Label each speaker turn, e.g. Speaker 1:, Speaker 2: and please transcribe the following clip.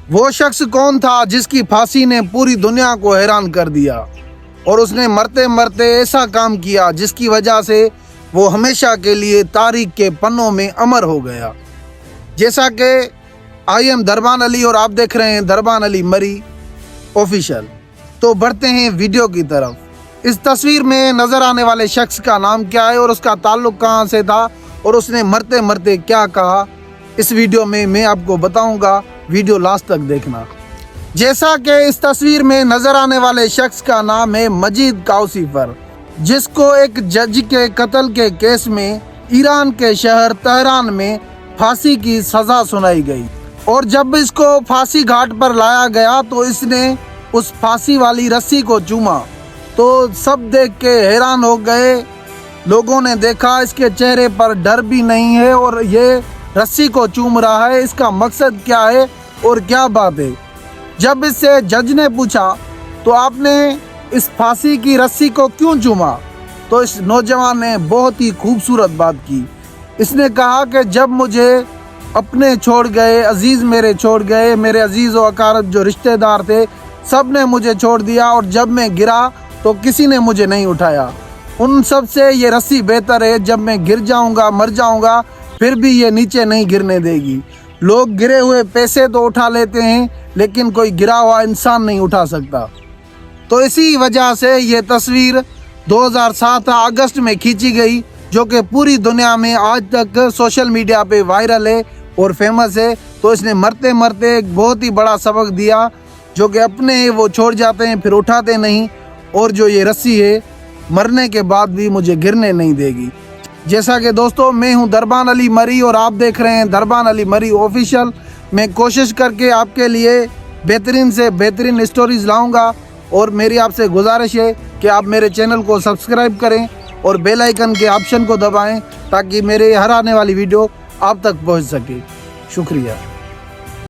Speaker 1: وہ شخص کون تھا جس کی پھانسی نے پوری دنیا کو حیران کر دیا اور اس نے مرتے مرتے ایسا کام کیا جس کی وجہ سے وہ ہمیشہ کے لیے تاریخ کے پنوں میں امر ہو گیا؟ جیسا کہ آئی ایم دربان علی اور آپ دیکھ رہے ہیں دربان علی مری آفیشیل۔ تو بڑھتے ہیں ویڈیو کی طرف۔ اس تصویر میں نظر آنے والے شخص کا نام کیا ہے اور اس کا تعلق کہاں سے تھا اور اس نے مرتے مرتے کیا کہا، اس ویڈیو میں آپ کو بتاؤں گا، ویڈیو لاسٹ تک دیکھنا۔ جیسا کہ اس تصویر میں نظر آنے والے شخص کا نام ہے مجید کاؤسیفر، جس کو ایک جج کے قتل کے کیس میں ایران کے شہر تہران میں پھانسی کی سزا سنائی گئی، اور جب اس کو پھانسی گھاٹ پر لایا گیا تو اس نے اس پھانسی والی رسی کو چوما تو سب دیکھ کے حیران ہو گئے۔ لوگوں نے دیکھا اس کے چہرے پر ڈر بھی نہیں ہے اور یہ رسی کو چوم رہا ہے، اس کا مقصد کیا ہے اور کیا بات ہے؟ جب اس سے جج نے پوچھا تو آپ نے اس پھانسی کی رسی کو کیوں چوما، تو اس نوجوان نے بہت ہی خوبصورت بات کی۔ اس نے کہا کہ جب مجھے اپنے چھوڑ گئے، عزیز میرے چھوڑ گئے، میرے عزیز و اقارب جو رشتہ دار تھے سب نے مجھے چھوڑ دیا، اور جب میں گرا تو کسی نے مجھے نہیں اٹھایا۔ ان سب سے یہ رسی بہتر ہے، جب میں گر جاؤں گا، مر جاؤں گا، پھر بھی یہ نیچے نہیں گرنے دے گی۔ لوگ گرے ہوئے پیسے تو اٹھا لیتے ہیں لیکن کوئی گرا ہوا انسان نہیں اٹھا سکتا۔ تو اسی وجہ سے یہ تصویر 2007 اگست میں کھینچی گئی، جو کہ پوری دنیا میں آج تک سوشل میڈیا پہ وائرل ہے اور فیمس ہے۔ تو اس نے مرتے مرتے ایک بہت ہی بڑا سبق دیا، جو کہ اپنے وہ چھوڑ جاتے ہیں پھر اٹھاتے نہیں، اور جو یہ رسی ہے مرنے کے بعد بھی مجھے گرنے نہیں دے گی۔ جیسا کہ دوستو، میں ہوں دربان علی مری اور آپ دیکھ رہے ہیں دربان علی مری آفیشیل۔ میں کوشش کر کے آپ کے لیے بہترین سے بہترین اسٹوریز لاؤں گا، اور میری آپ سے گزارش ہے کہ آپ میرے چینل کو سبسکرائب کریں اور بیل آئیکن کے آپشن کو دبائیں تاکہ میرے ہر آنے والی ویڈیو آپ تک پہنچ سکے۔ شکریہ۔